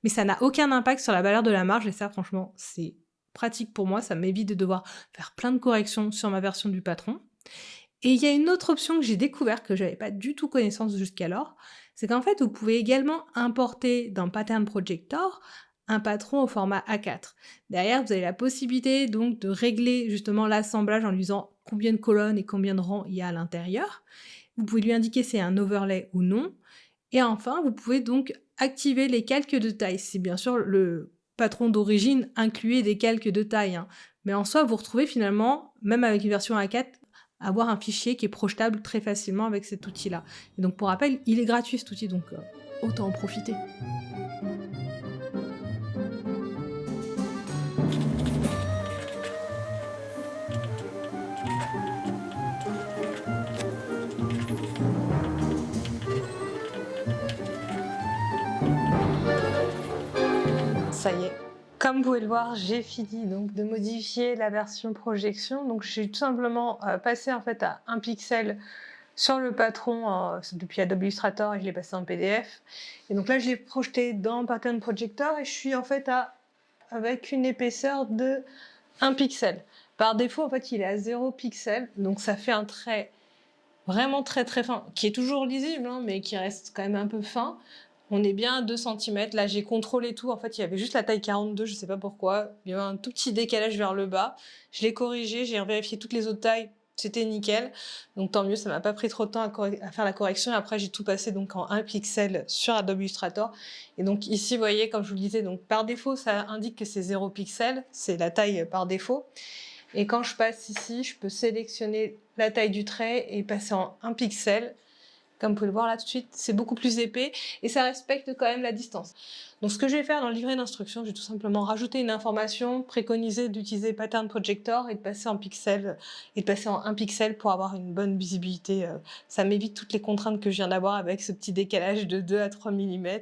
Speaker 2: mais ça n'a aucun impact sur la valeur de la marge, et ça, franchement, c'est pratique pour moi, ça m'évite de devoir faire plein de corrections sur ma version du patron. Et il y a une autre option que j'ai découvert, que j'avais pas du tout connaissance jusqu'alors, c'est qu'en fait, vous pouvez également importer dans Pattern Projector un patron au format A4. Derrière, vous avez la possibilité donc de régler justement l'assemblage en lui disant combien de colonnes et combien de rangs il y a à l'intérieur. Vous pouvez lui indiquer si c'est un overlay ou non. Et enfin, vous pouvez donc activer les calques de taille. Si bien sûr le patron d'origine incluait des calques de taille, hein. Mais en soi, vous retrouvez finalement, même avec une version A4, avoir un fichier qui est projetable très facilement avec cet outil-là. Et donc pour rappel, il est gratuit cet outil, donc autant en profiter. Ça y est. Comme vous pouvez le voir, j'ai fini donc de modifier la version projection. Donc j'ai tout simplement passé en fait à 1 pixel sur le patron depuis Adobe Illustrator et je l'ai passé en PDF. Et donc là, je l'ai projeté dans Pattern Projector et je suis en fait avec une épaisseur de 1 pixel. Par défaut, en fait, il est à 0 pixel, donc ça fait un trait vraiment très très fin, qui est toujours lisible, hein, mais qui reste quand même un peu fin. On est bien à 2 cm. Là, j'ai contrôlé tout. En fait, il y avait juste la taille 42, je sais pas pourquoi. Il y avait un tout petit décalage vers le bas. Je l'ai corrigé, j'ai vérifié toutes les autres tailles. C'était nickel. Donc tant mieux, ça m'a pas pris trop de temps à faire la correction. Et après, j'ai tout passé donc en 1 pixel sur Adobe Illustrator. Et donc ici, vous voyez, comme je vous le disais, donc par défaut, ça indique que c'est 0 pixel. C'est la taille par défaut. Et quand je passe ici, je peux sélectionner la taille du trait et passer en 1 pixel. Comme vous pouvez le voir là tout de suite, c'est beaucoup plus épais et ça respecte quand même la distance. Donc ce que je vais faire dans le livret d'instructions, je vais tout simplement rajouter une information, préconiser d'utiliser Pattern Projector et de passer en pixel et de passer en 1 pixel pour avoir une bonne visibilité. Ça m'évite toutes les contraintes que je viens d'avoir avec ce petit décalage de 2 à 3 mm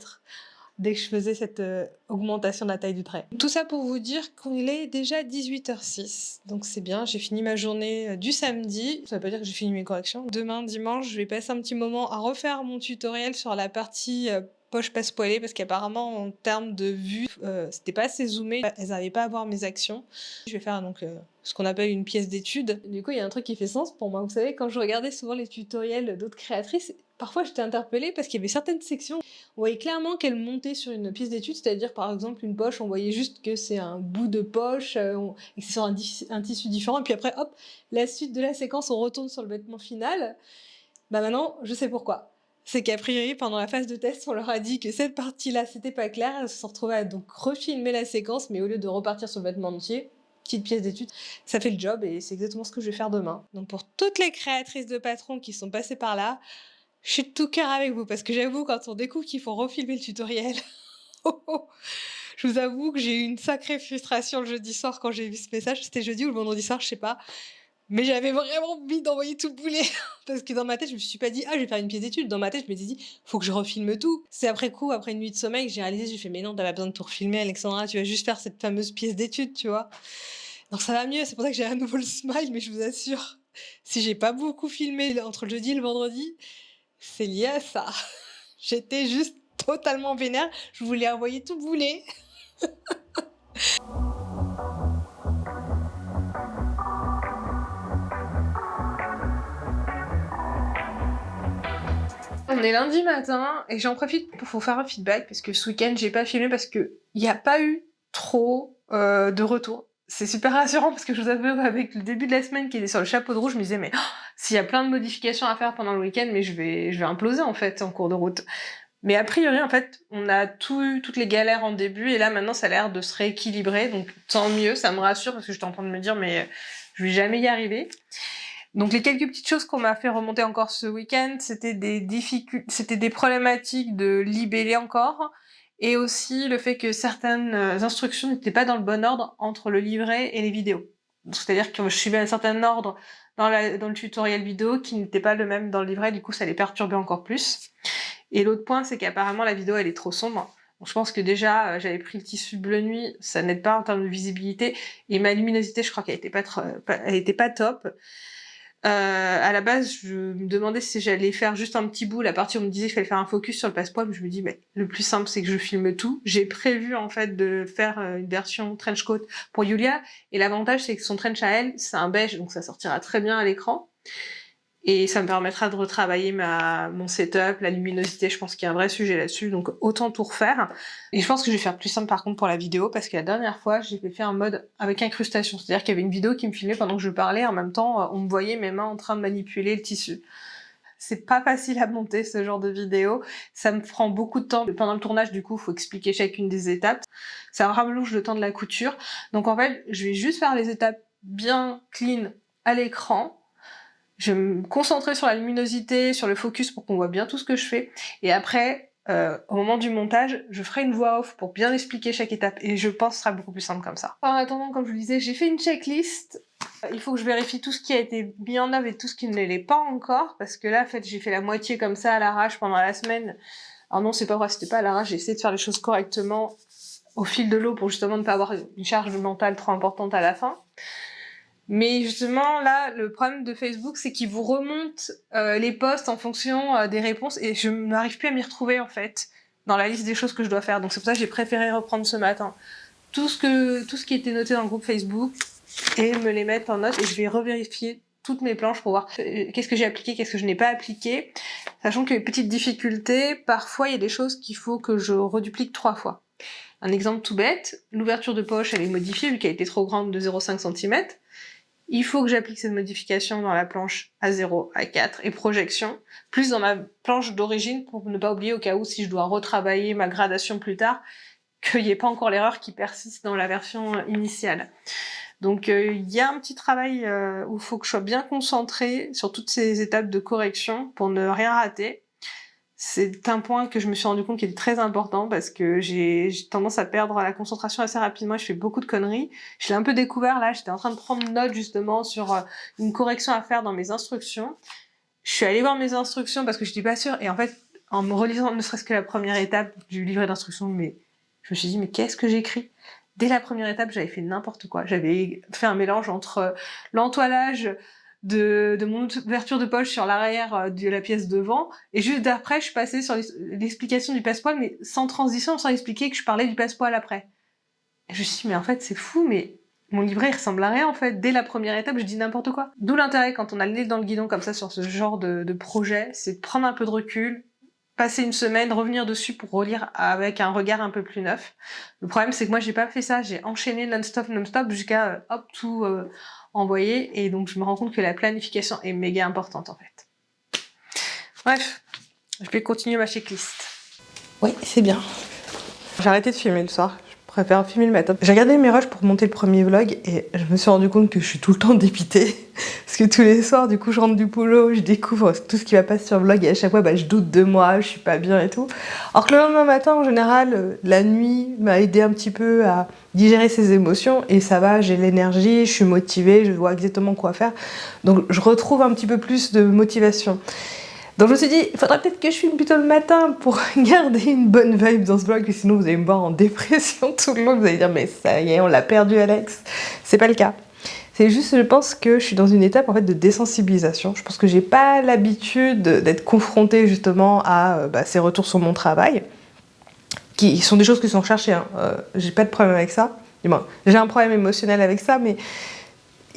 Speaker 2: dès que je faisais cette augmentation de la taille du trait. Tout ça pour vous dire qu'il est déjà 18h06, donc c'est bien, j'ai fini ma journée du samedi. Ça veut pas dire que j'ai fini mes corrections. Demain, dimanche, je vais passer un petit moment à refaire mon tutoriel sur la partie poche passe-poilée, parce qu'apparemment, en termes de vue, c'était pas assez zoomé, elles n'arrivaient pas à voir mes actions. Je vais faire donc ce qu'on appelle une pièce d'étude. Du coup, il y a un truc qui fait sens pour moi. Vous savez, quand je regardais souvent les tutoriels d'autres créatrices, parfois j'étais interpellée parce qu'il y avait certaines sections, on voyait clairement qu'elles montaient sur une pièce d'étude, c'est-à-dire par exemple une poche, on voyait juste que c'est un bout de poche, et que c'est sur un tissu différent, et puis après, hop, la suite de la séquence, on retourne sur le vêtement final. Bah maintenant, je sais pourquoi. C'est qu'a priori, pendant la phase de test, on leur a dit que cette partie-là, c'était pas clair, elles se sont retrouvées à donc refilmer la séquence, mais au lieu de repartir sur le vêtement entier, petite pièce d'étude, ça fait le job et c'est exactement ce que je vais faire demain. Donc pour toutes les créatrices de patrons qui sont passées par là, je suis de tout cœur avec vous, parce que j'avoue, quand on découvre qu'il faut refilmer le tutoriel, Je vous avoue que j'ai eu une sacrée frustration le jeudi soir quand j'ai vu ce message. C'était jeudi ou le vendredi soir, je sais pas. Mais j'avais vraiment envie d'envoyer tout bouler. Parce que dans ma tête, je me suis pas dit, ah, je vais faire une pièce d'études. Dans ma tête, je m'étais dit, faut que je refilme tout. C'est après coup, après une nuit de sommeil, que j'ai réalisé, j'ai fait, mais non, t'as pas besoin de tout refilmer, Alexandra, tu vas juste faire cette fameuse pièce d'études, tu vois. Donc ça va mieux, c'est pour ça que j'ai à nouveau le smile, mais je vous assure, si j'ai pas beaucoup filmé entre le jeudi et le vendredi, c'est lié à ça. J'étais juste totalement vénère, je voulais envoyer tout bouler. On est lundi matin et j'en profite pour vous faire un feedback parce que ce week-end j'ai pas filmé parce que il n'y a pas eu trop de retours. C'est super rassurant parce que je vous avoue avec le début de la semaine qui était sur le chapeau de roue, je me disais mais s'il y a plein de modifications à faire pendant le week-end, mais je vais imploser en fait en cours de route. Mais a priori en fait on a toutes les galères en début et là maintenant ça a l'air de se rééquilibrer, donc tant mieux, ça me rassure parce que j'étais en train de me dire mais je vais jamais y arriver. Donc les quelques petites choses qu'on m'a fait remonter encore ce week-end, c'était des problématiques de libellé encore, et aussi le fait que certaines instructions n'étaient pas dans le bon ordre entre le livret et les vidéos. C'est-à-dire que je suivais un certain ordre dans le tutoriel vidéo qui n'était pas le même dans le livret, du coup ça les perturbait encore plus. Et l'autre point, c'est qu'apparemment la vidéo elle est trop sombre. Donc, je pense que déjà j'avais pris le tissu bleu nuit, ça n'aide pas en termes de visibilité, et ma luminosité je crois qu'elle était pas top. À la base, je me demandais si j'allais faire juste un petit bout. La partie où on me disait qu'il fallait faire un focus sur le passe-poil, je me dis, mais le plus simple, c'est que je filme tout. J'ai prévu, en fait, de faire une version trench coat pour Yulia. Et l'avantage, c'est que son trench à elle, c'est un beige, donc ça sortira très bien à l'écran. Et ça me permettra de retravailler mon setup, la luminosité, je pense qu'il y a un vrai sujet là-dessus, donc autant tout refaire. Et je pense que je vais faire plus simple par contre pour la vidéo, parce que la dernière fois, j'ai fait un mode avec incrustation, c'est-à-dire qu'il y avait une vidéo qui me filmait pendant que je parlais, en même temps, on me voyait mes mains en train de manipuler le tissu. C'est pas facile à monter ce genre de vidéo, ça me prend beaucoup de temps. Pendant le tournage, du coup, il faut expliquer chacune des étapes. Ça rallonge le temps de la couture. Donc en fait, je vais juste faire les étapes bien clean à l'écran. Je vais me concentrer sur la luminosité, sur le focus pour qu'on voit bien tout ce que je fais. Et après, au moment du montage, je ferai une voix off pour bien expliquer chaque étape. Et je pense que ce sera beaucoup plus simple comme ça. En attendant, comme je vous disais, j'ai fait une checklist. Il faut que je vérifie tout ce qui a été mis en œuvre et tout ce qui ne l'est pas encore. Parce que là, en fait, j'ai fait la moitié comme ça à l'arrache pendant la semaine. Alors non, c'est pas vrai, c'était pas à l'arrache. J'ai essayé de faire les choses correctement au fil de l'eau pour justement ne pas avoir une charge mentale trop importante à la fin. Mais justement, là, le problème de Facebook, c'est qu'il vous remonte les posts en fonction des réponses et je n'arrive plus à m'y retrouver, en fait, dans la liste des choses que je dois faire. Donc c'est pour ça que j'ai préféré reprendre ce matin tout ce qui était noté dans le groupe Facebook et me les mettre en note et je vais revérifier toutes mes planches pour voir qu'est-ce que j'ai appliqué, qu'est-ce que je n'ai pas appliqué. Sachant que les petites difficultés, parfois, il y a des choses qu'il faut que je reduplique 3 fois. Un exemple tout bête, l'ouverture de poche, elle est modifiée vu qu'elle était trop grande de 0,5 cm. Il faut que j'applique cette modification dans la planche A0, A4 et projection, plus dans ma planche d'origine pour ne pas oublier au cas où si je dois retravailler ma gradation plus tard, qu'il n'y ait pas encore l'erreur qui persiste dans la version initiale. Donc il y a un petit travail où il faut que je sois bien concentrée sur toutes ces étapes de correction pour ne rien rater. C'est un point que je me suis rendu compte qui était très important parce que j'ai tendance à perdre la concentration assez rapidement et je fais beaucoup de conneries. Je l'ai un peu découvert là, j'étais en train de prendre note justement sur une correction à faire dans mes instructions. Je suis allée voir mes instructions parce que je n'étais pas sûre et en fait, en me relisant ne serait-ce que la première étape du livret d'instructions, mais je me suis dit mais qu'est-ce que j'écris ? Dès la première étape, j'avais fait n'importe quoi. J'avais fait un mélange entre l'entoilage de mon ouverture de poche sur l'arrière de la pièce devant, et juste après, je suis passée sur l'explication du passe-poil, mais sans transition, sans expliquer que je parlais du passe-poil après. Et je me suis dit, mais en fait, c'est fou, mais mon livret, il ressemble à rien, en fait. Dès la première étape, je dis n'importe quoi. D'où l'intérêt, quand on a le nez dans le guidon comme ça sur ce genre de projet, c'est de prendre un peu de recul, passer une semaine, revenir dessus pour relire avec un regard un peu plus neuf. Le problème, c'est que moi, j'ai pas fait ça. J'ai enchaîné non-stop, jusqu'à, hop, tout envoyer. Et donc, je me rends compte que la planification est méga importante, en fait. Bref, je vais continuer ma checklist.
Speaker 4: Oui, c'est bien.
Speaker 2: J'ai arrêté de filmer le soir.
Speaker 4: préfère filmer le matin. J'ai regardé mes rushs pour monter le premier vlog et je me suis rendu compte que je suis tout le temps dépitée. Parce que tous les soirs, du coup, je rentre du boulot, je découvre tout ce qui va passer sur le vlog et à chaque fois, je doute de moi, je suis pas bien et tout. Alors que le lendemain matin, en général, la nuit m'a aidé un petit peu à digérer ces émotions et ça va, j'ai l'énergie, je suis motivée, je vois exactement quoi faire. Donc je retrouve un petit peu plus de motivation. Donc je me suis dit, il faudrait peut-être que je filme plutôt le matin pour garder une bonne vibe dans ce vlog, sinon vous allez me voir en dépression tout le long, vous allez dire mais ça y est, on l'a perdu Alex. C'est pas le cas. C'est juste, je pense que je suis dans une étape en fait de désensibilisation. Je pense que j'ai pas l'habitude d'être confrontée justement à ces retours sur mon travail, qui sont des choses qui sont recherchées. Hein. J'ai pas de problème avec ça. Du moins, j'ai un problème émotionnel avec ça, mais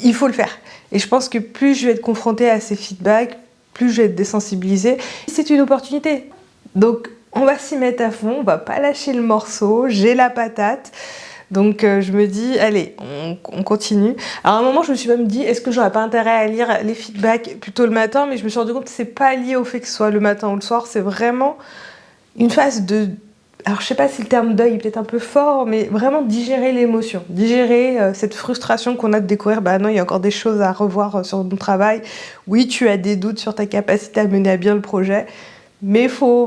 Speaker 4: il faut le faire. Et je pense que plus je vais être confrontée à ces feedbacks, plus je vais être désensibilisée. C'est une opportunité. Donc on va s'y mettre à fond, on va pas lâcher le morceau, j'ai la patate. Donc je me dis, allez, on continue. Alors à un moment, je me suis même dit, est-ce que j'aurais pas intérêt à lire les feedbacks plutôt le matin? Mais je me suis rendu compte que c'est pas lié au fait que ce soit le matin ou le soir, c'est vraiment une phase de... Alors je sais pas si le terme deuil est peut-être un peu fort, mais vraiment digérer l'émotion, digérer cette frustration qu'on a de découvrir, bah non, il y a encore des choses à revoir sur ton travail. Oui, tu as des doutes sur ta capacité à mener à bien le projet, mais faut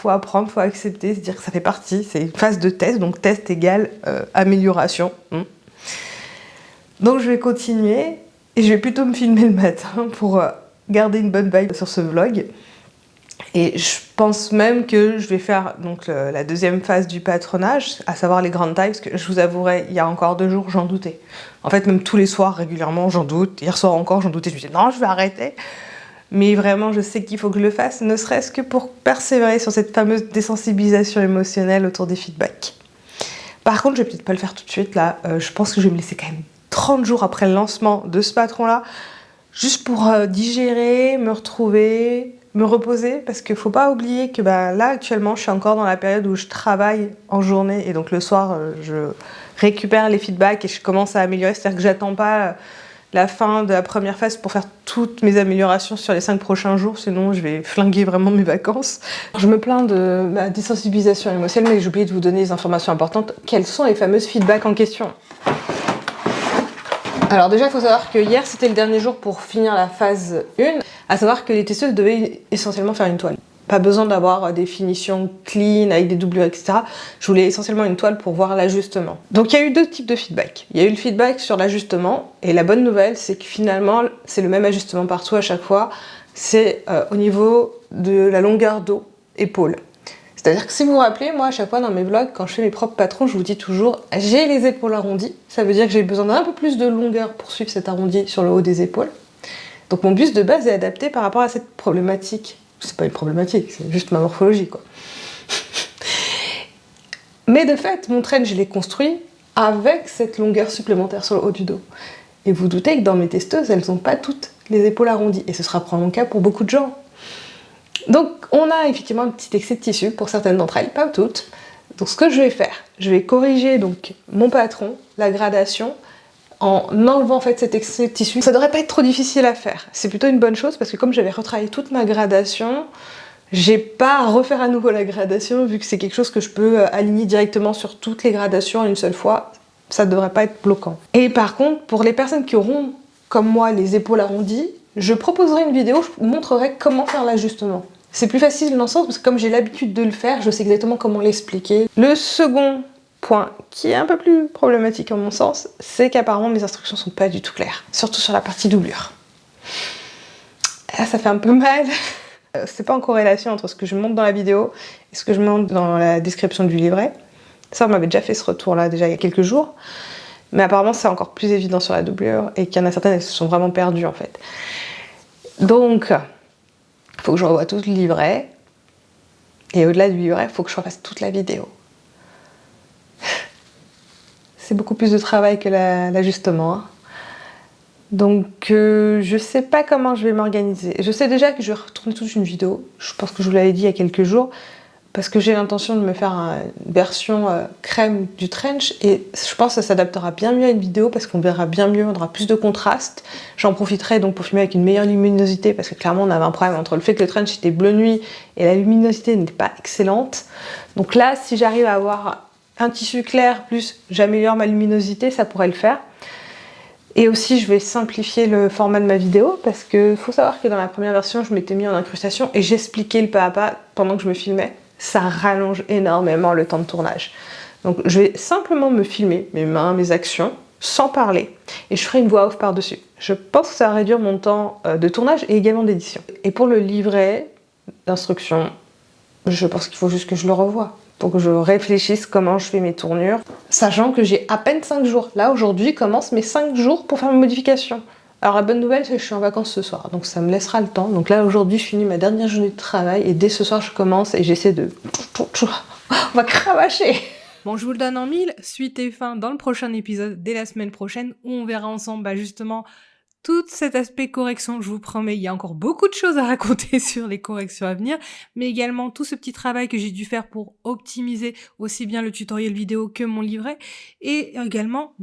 Speaker 4: apprendre, faut accepter, se dire que ça fait partie, c'est une phase de test, donc test égale amélioration. Donc je vais continuer, et je vais plutôt me filmer le matin pour garder une bonne vibe sur ce vlog. Et je pense même que je vais faire donc la deuxième phase du patronage, à savoir les grandes tailles, parce que je vous avouerai, il y a encore 2 jours, j'en doutais. En fait, même tous les soirs, régulièrement, j'en doute. Hier soir encore, j'en doutais. Je me disais, non, je vais arrêter. Mais vraiment, je sais qu'il faut que je le fasse, ne serait-ce que pour persévérer sur cette fameuse désensibilisation émotionnelle autour des feedbacks. Par contre, je vais peut-être pas le faire tout de suite, là. Je pense que je vais me laisser quand même 30 jours après le lancement de ce patron-là, juste pour digérer, me retrouver, me reposer, parce qu'il faut pas oublier que là, actuellement, je suis encore dans la période où je travaille en journée, et donc le soir, je récupère les feedbacks et je commence à améliorer, c'est-à-dire que j'attends pas la fin de la première phase pour faire toutes mes améliorations sur les 5 prochains jours, sinon je vais flinguer vraiment mes vacances. Je me plains de ma désensibilisation émotionnelle, mais j'ai oublié de vous donner les informations importantes. Quels sont les fameuses feedbacks en question? Alors déjà, il faut savoir que hier, c'était le dernier jour pour finir la phase 1, à savoir que les testeuses devaient essentiellement faire une toile. Pas besoin d'avoir des finitions clean, avec des doublures, etc. Je voulais essentiellement une toile pour voir l'ajustement. Donc il y a eu 2 types de feedback. Il y a eu le feedback sur l'ajustement, et la bonne nouvelle, c'est que finalement, c'est le même ajustement partout à chaque fois. C'est au niveau de la longueur dos, épaule. C'est-à-dire que si vous vous rappelez, moi à chaque fois dans mes vlogs, quand je fais mes propres patrons, je vous dis toujours j'ai les épaules arrondies. Ça veut dire que j'ai besoin d'un peu plus de longueur pour suivre cet arrondi sur le haut des épaules. Donc mon buste de base est adapté par rapport à cette problématique. C'est pas une problématique, c'est juste ma morphologie, quoi. Mais de fait, mon train, je l'ai construit avec cette longueur supplémentaire sur le haut du dos. Et vous doutez que dans mes testeuses, elles n'ont pas toutes les épaules arrondies. Et ce sera probablement le cas pour beaucoup de gens. Donc on a effectivement un petit excès de tissu pour certaines d'entre elles, pas toutes. Donc ce que je vais faire, je vais corriger donc mon patron, la gradation, en enlevant en fait cet excès de tissu. Ça devrait pas être trop difficile à faire. C'est plutôt une bonne chose parce que comme j'avais retravaillé toute ma gradation, j'ai pas à refaire à nouveau la gradation vu que c'est quelque chose que je peux aligner directement sur toutes les gradations en une seule fois. Ça devrait pas être bloquant. Et par contre, pour les personnes qui auront, comme moi, les épaules arrondies, je proposerai une vidéo, je vous montrerai comment faire l'ajustement. C'est plus facile dans le sens parce que comme j'ai l'habitude de le faire, je sais exactement comment l'expliquer. Le second point qui est un peu plus problématique en mon sens, c'est qu'apparemment mes instructions sont pas du tout claires, surtout sur la partie doublure. Là, ça fait un peu mal. C'est pas en corrélation entre ce que je montre dans la vidéo et ce que je montre dans la description du livret. Ça, on m'avait déjà fait ce retour-là déjà il y a quelques jours. Mais apparemment, c'est encore plus évident sur la doublure et qu'il y en a certaines qui se sont vraiment perdues en fait. Donc, il faut que je revoie tout le livret. Et au-delà du livret, il faut que je refasse toute la vidéo. C'est beaucoup plus de travail que l'ajustement. Hein. Donc, je sais pas comment je vais m'organiser. Je sais déjà que je vais retourner toute une vidéo. Je pense que je vous l'avais dit il y a quelques jours. Parce que j'ai l'intention de me faire une version crème du trench. Et je pense que ça s'adaptera bien mieux à une vidéo parce qu'on verra bien mieux, on aura plus de contraste. J'en profiterai donc pour filmer avec une meilleure luminosité parce que clairement on avait un problème entre le fait que le trench était bleu nuit et la luminosité n'était pas excellente. Donc là, si j'arrive à avoir un tissu clair plus j'améliore ma luminosité, ça pourrait le faire. Et aussi, je vais simplifier le format de ma vidéo parce que faut savoir que dans la première version, je m'étais mis en incrustation et j'expliquais le pas à pas pendant que je me filmais. Ça rallonge énormément le temps de tournage. Donc, je vais simplement me filmer, mes mains, mes actions, sans parler. Et je ferai une voix off par-dessus. Je pense que ça va réduire mon temps de tournage et également d'édition. Et pour le livret d'instruction, je pense qu'il faut juste que je le revoie. Pour que je réfléchisse comment je fais mes tournures, sachant que j'ai à peine 5 jours. Là, aujourd'hui, commencent mes 5 jours pour faire mes modifications. Alors, la bonne nouvelle, c'est que je suis en vacances ce soir, donc ça me laissera le temps. Donc là, aujourd'hui, je finis ma dernière journée de travail, et dès ce soir, je commence, et j'essaie de... On va cravacher.
Speaker 2: Bon, je vous le donne en mille, suite et fin dans le prochain épisode, dès la semaine prochaine, où on verra ensemble, justement, tout cet aspect correction, je vous promets, il y a encore beaucoup de choses à raconter sur les corrections à venir, mais également tout ce petit travail que j'ai dû faire pour optimiser aussi bien le tutoriel vidéo que mon livret, et également,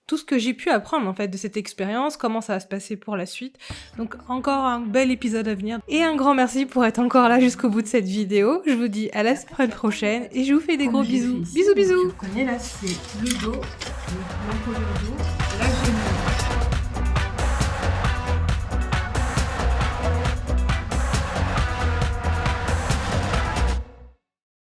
Speaker 2: tout ce que j'ai pu apprendre en fait de cette expérience, comment ça va se passer pour la suite. Donc encore un bel épisode à venir, et un grand merci pour être encore là jusqu'au bout de cette vidéo. Je vous dis à la semaine prochaine, et je vous fais des gros bisous. Bisous bisous.
Speaker 1: Vous prenez là, c'est le dos, le dos, et là j'ai mis